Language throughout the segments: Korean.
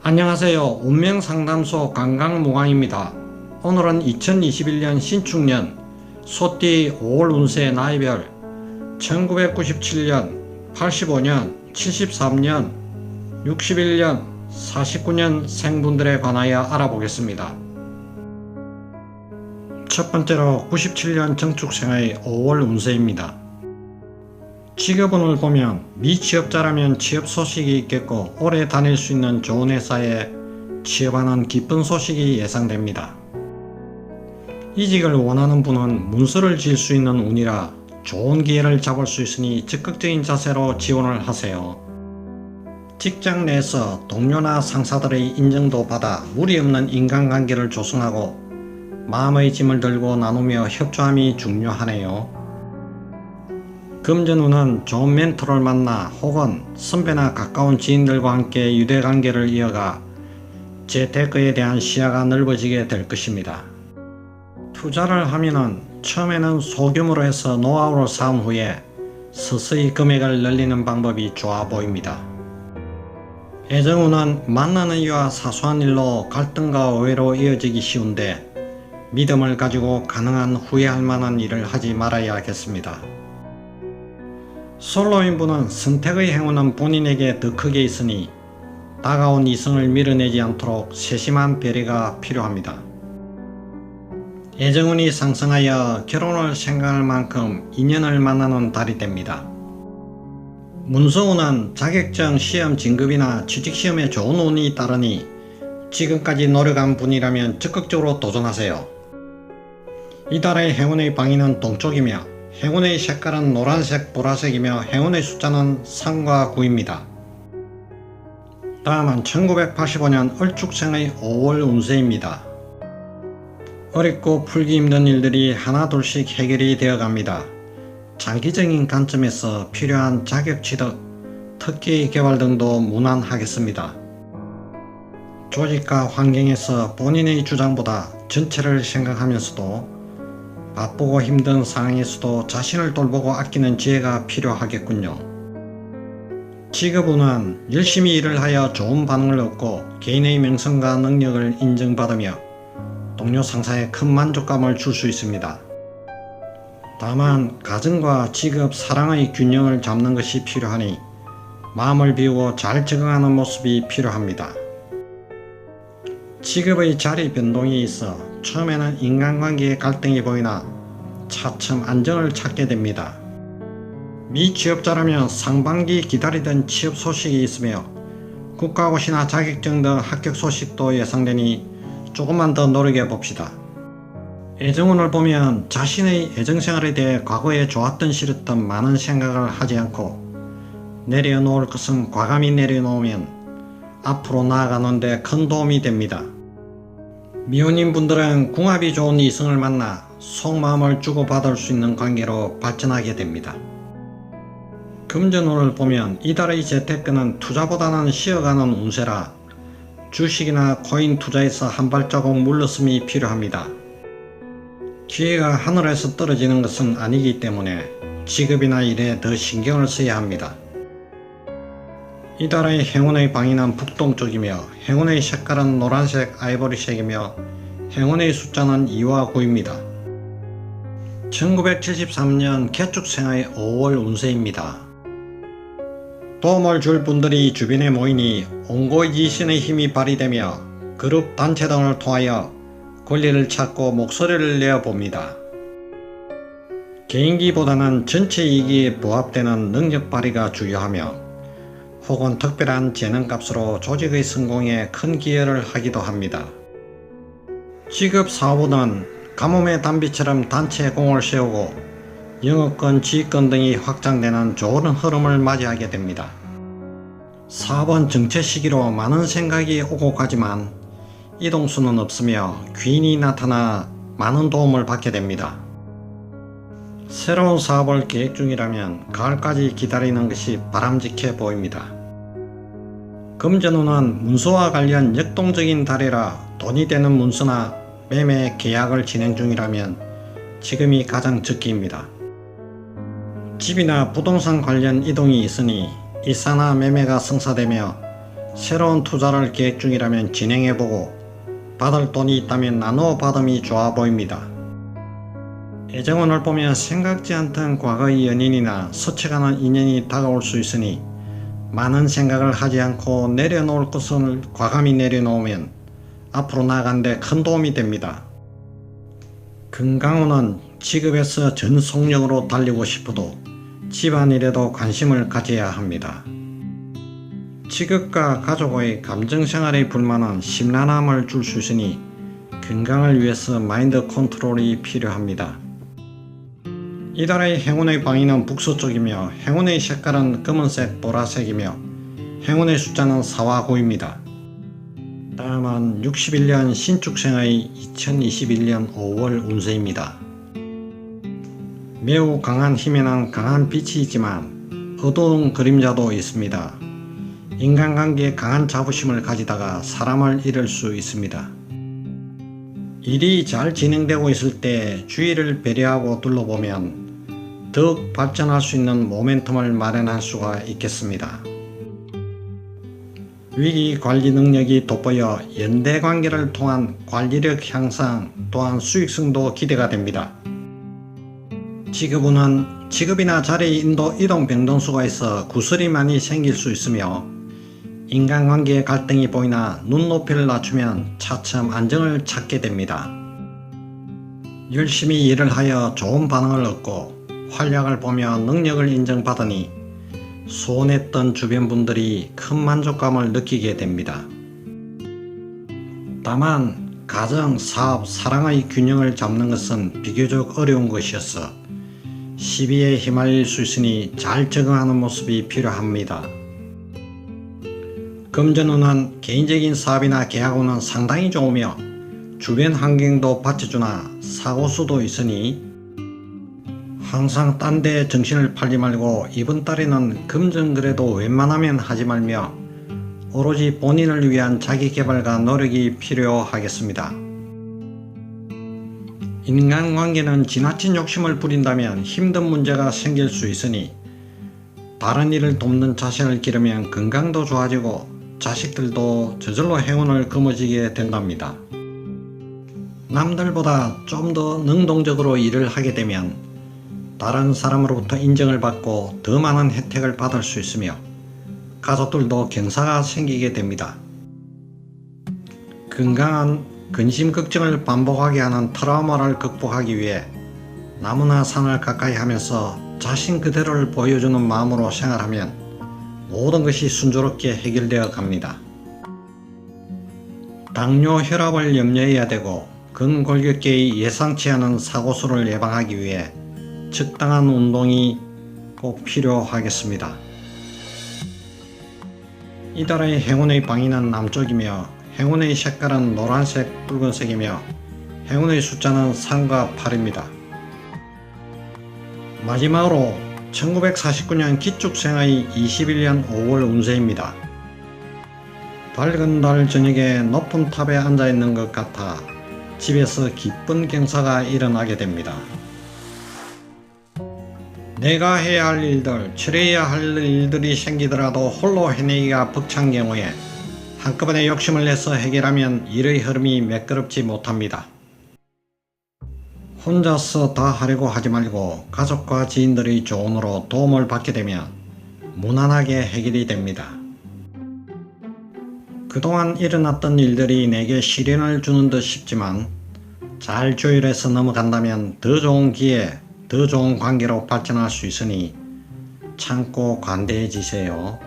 안녕하세요. 운명상담소 강강무강입니다. 오늘은 2021년 신축년 소띠 5월 운세 나이별 1997년, 85년, 73년, 61년, 49년 생분들에 관하여 알아보겠습니다. 첫 번째로 97년 정축생의 5월 운세입니다. 직업운을 보면 미취업자라면 취업 소식이 있겠고 오래 다닐 수 있는 좋은 회사에 취업하는 기쁜 소식이 예상됩니다. 이직을 원하는 분은 문서를 지을 수 있는 운이라 좋은 기회를 잡을 수 있으니 적극적인 자세로 지원을 하세요. 직장 내에서 동료나 상사들의 인정도 받아 무리 없는 인간관계를 조성하고 마음의 짐을 들고 나누며 협조함이 중요하네요. 금전운은 좋은 멘토를 만나 혹은 선배나 가까운 지인들과 함께 유대관계를 이어가 재테크에 대한 시야가 넓어지게 될 것입니다. 투자를 하면은 처음에는 소규모로 해서 노하우를 쌓은 후에 서서히 금액을 늘리는 방법이 좋아 보입니다. 애정운은 만나는 이와 사소한 일로 갈등과 오해로 이어지기 쉬운데 믿음을 가지고 가능한 후회할 만한 일을 하지 말아야겠습니다. 솔로인분은 선택의 행운은 본인에게 더 크게 있으니 다가온 이성을 밀어내지 않도록 세심한 배려가 필요합니다. 애정운이 상승하여 결혼을 생각할 만큼 인연을 만나는 달이 됩니다. 문서운은 자격증 시험 진급이나 취직시험에 좋은 운이 따르니 지금까지 노력한 분이라면 적극적으로 도전하세요. 이달의 행운의 방위는 동쪽이며 행운의 색깔은 노란색, 보라색이며 행운의 숫자는 3과 9입니다. 다음은 1985년 을축생의 5월 운세입니다. 어렵고 풀기 힘든 일들이 하나둘씩 해결이 되어갑니다. 장기적인 관점에서 필요한 자격 취득, 특기 개발 등도 무난하겠습니다. 조직과 환경에서 본인의 주장보다 전체를 생각하면서도 바쁘고 힘든 상황에서도 자신을 돌보고 아끼는 지혜가 필요하겠군요. 직업운은 열심히 일을 하여 좋은 반응을 얻고 개인의 명성과 능력을 인정받으며 동료 상사에 큰 만족감을 줄 수 있습니다. 다만 가정과 직업, 사랑의 균형을 잡는 것이 필요하니 마음을 비우고 잘 적응하는 모습이 필요합니다. 직업의 자리 변동이 있어 처음에는 인간관계의 갈등이 보이나 차츰 안정을 찾게 됩니다. 미취업자라면 상반기 기다리던 취업 소식이 있으며 국가고시나 자격증 등 합격 소식도 예상되니 조금만 더 노력해 봅시다. 애정운을 보면 자신의 애정생활에 대해 과거에 좋았던 싫었던 많은 생각을 하지 않고 내려놓을 것은 과감히 내려놓으면 앞으로 나아가는 데 큰 도움이 됩니다. 미혼인 분들은 궁합이 좋은 이성을 만나 속마음을 주고받을 수 있는 관계로 발전하게 됩니다. 금전운을 보면 이달의 재테크는 투자보다는 쉬어가는 운세라 주식이나 코인 투자에서 한 발자국 물러섬이 필요합니다. 기회가 하늘에서 떨어지는 것은 아니기 때문에 직업이나 일에 더 신경을 써야 합니다. 이달의 행운의 방위는 북동쪽이며 행운의 색깔은 노란색, 아이보리색이며 행운의 숫자는 2와 9입니다. 1973년 개축생의 5월 운세입니다. 도움을 줄 분들이 주변에 모이니 온고지신의 힘이 발휘되며 그룹, 단체 등을 통하여 권리를 찾고 목소리를 내어봅니다. 개인기보다는 전체 이익에 부합되는 능력 발휘가 주요하며 혹은 특별한 재능값으로 조직의 성공에 큰 기여를 하기도 합니다. 직업 사업은 가뭄의 단비처럼 단체에 공을 세우고 영업권, 지휘권 등이 확장되는 좋은 흐름을 맞이하게 됩니다. 사업은 정체 시기로 많은 생각이 오고 가지만 이동수는 없으며 귀인이 나타나 많은 도움을 받게 됩니다. 새로운 사업을 계획 중이라면 가을까지 기다리는 것이 바람직해 보입니다. 금전운은 문서와 관련 역동적인 달이라 돈이 되는 문서나 매매 계약을 진행 중이라면 지금이 가장 적기입니다. 집이나 부동산 관련 이동이 있으니 이사나 매매가 성사되며 새로운 투자를 계획 중이라면 진행해보고 받을 돈이 있다면 나누어 받음이 좋아 보입니다. 애정운을 보면 생각지 않던 과거의 연인이나 스쳐가는 인연이 다가올 수 있으니 많은 생각을 하지 않고 내려놓을 것을 과감히 내려놓으면 앞으로 나아가는 데 큰 도움이 됩니다. 건강운은 직업에서 전 속력으로 달리고 싶어도 집안일에도 관심을 가져야 합니다. 직업과 가족의 감정생활의 불만은 심란함을 줄 수 있으니 건강을 위해서 마인드 컨트롤이 필요합니다. 이달의 행운의 방위는 북서쪽이며 행운의 색깔은 검은색, 보라색이며 행운의 숫자는 4와 9입니다. 다음은 61년 신축생의 2021년 5월 운세입니다. 매우 강한 힘에는 강한 빛이 있지만 어두운 그림자도 있습니다. 인간관계에 강한 자부심을 가지다가 사람을 잃을 수 있습니다. 일이 잘 진행되고 있을 때 주위를 배려하고 둘러보면 더욱 발전할 수 있는 모멘텀을 마련할 수가 있겠습니다. 위기 관리 능력이 돋보여 연대 관계를 통한 관리력 향상 또한 수익성도 기대가 됩니다. 직업운은 직업이나 자리 이동 변동수가 있어 구설이 많이 생길 수 있으며 인간관계의 갈등이 보이나 눈높이를 낮추면 차츰 안정을 찾게 됩니다. 열심히 일을 하여 좋은 반응을 얻고 활약을 보며 능력을 인정받으니 소원했던 주변 분들이 큰 만족감을 느끼게 됩니다. 다만 가정, 사업, 사랑의 균형을 잡는 것은 비교적 어려운 것이어서 시비에 휘말릴 수 있으니 잘 적응하는 모습이 필요합니다. 금전운은 개인적인 사업이나 계약운은 상당히 좋으며 주변 환경도 받쳐주나 사고수도 있으니 항상 딴 데 정신을 팔지 말고 이번 달에는 금전거래도 웬만하면 하지 말며 오로지 본인을 위한 자기개발과 노력이 필요하겠습니다. 인간관계는 지나친 욕심을 부린다면 힘든 문제가 생길 수 있으니 다른 일을 돕는 자신을 기르면 건강도 좋아지고 자식들도 저절로 행운을 거머쥐게 된답니다. 남들보다 좀 더 능동적으로 일을 하게 되면 다른 사람으로부터 인정을 받고 더 많은 혜택을 받을 수 있으며 가족들도 경사가 생기게 됩니다. 건강은 근심 걱정을 반복하게 하는 트라우마를 극복하기 위해 나무나 산을 가까이 하면서 자신 그대로를 보여주는 마음으로 생활하면 모든 것이 순조롭게 해결되어 갑니다. 당뇨, 혈압을 염려해야 되고 근골격계의 예상치 않은 사고수를 예방하기 위해 적당한 운동이 꼭 필요하겠습니다. 이달의 행운의 방위는 남쪽이며 행운의 색깔은 노란색, 붉은색이며 행운의 숫자는 3과 8입니다. 마지막으로 1949년 기축생의 21년 5월 운세입니다. 밝은 달 저녁에 높은 탑에 앉아있는 것 같아 집에서 기쁜 경사가 일어나게 됩니다. 내가 해야 할 일들, 처리해야 할 일들이 생기더라도 홀로 해내기가 벅찬 경우에 한꺼번에 욕심을 내서 해결하면 일의 흐름이 매끄럽지 못합니다. 혼자서 다 하려고 하지 말고 가족과 지인들의 조언으로 도움을 받게 되면 무난하게 해결이 됩니다. 그동안 일어났던 일들이 내게 시련을 주는 듯 싶지만 잘 조율해서 넘어간다면 더 좋은 기회, 더 좋은 관계로 발전할 수 있으니 참고 관대해지세요.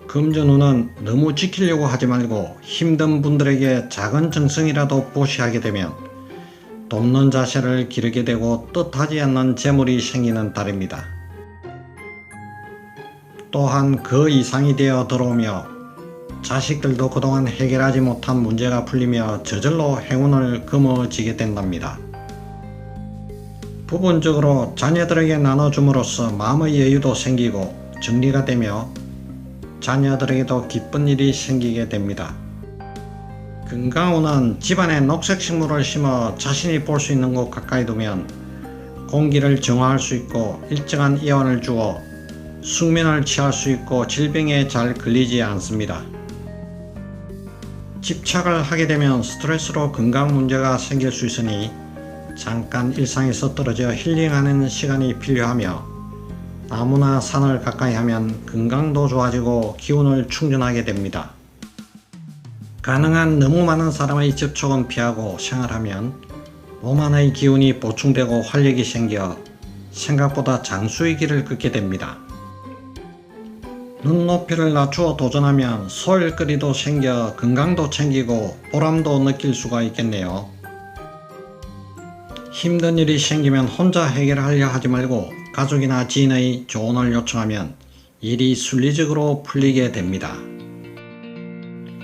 금전운은 너무 지키려고 하지 말고 힘든 분들에게 작은 정성이라도 보시하게 되면 돕는 자세를 기르게 되고 뜻하지 않는 재물이 생기는 달입니다. 또한 그 이상이 되어 들어오며 자식들도 그동안 해결하지 못한 문제가 풀리며 저절로 행운을 거머쥐게 된답니다. 부분적으로 자녀들에게 나눠줌으로써 마음의 여유도 생기고 정리가 되며 자녀들에게도 기쁜 일이 생기게 됩니다. 건강운은 집안에 녹색 식물을 심어 자신이 볼 수 있는 곳 가까이 두면 공기를 정화할 수 있고 일정한 이온을 주어 숙면을 취할 수 있고 질병에 잘 걸리지 않습니다. 집착을 하게 되면 스트레스로 건강 문제가 생길 수 있으니 잠깐 일상에서 떨어져 힐링하는 시간이 필요하며, 나무나 산을 가까이 하면 건강도 좋아지고 기운을 충전하게 됩니다. 가능한 너무 많은 사람의 접촉은 피하고 생활하면 몸 안의 기운이 보충되고 활력이 생겨 생각보다 장수의 길을 걷게 됩니다. 눈높이를 낮추어 도전하면 소일거리도 생겨 건강도 챙기고 보람도 느낄 수가 있겠네요. 힘든 일이 생기면 혼자 해결하려 하지 말고 가족이나 지인의 조언을 요청하면 일이 순리적으로 풀리게 됩니다.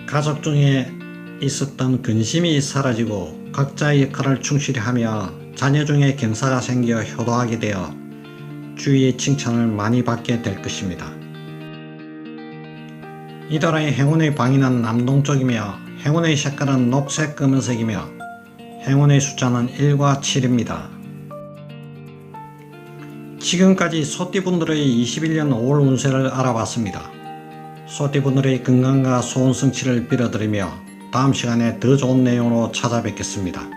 가족 중에 있었던 근심이 사라지고 각자의 역할을 충실히 하며 자녀 중에 경사가 생겨 효도하게 되어 주위의 칭찬을 많이 받게 될 것입니다. 이달의 행운의 방위는 남동쪽이며 행운의 색깔은 녹색 검은색이며 행운의 숫자는 1과 7입니다. 지금까지 소띠분들의 21년 5월 운세를 알아봤습니다. 소띠분들의 건강과 소원 성취를 빌어드리며 다음 시간에 더 좋은 내용으로 찾아뵙겠습니다.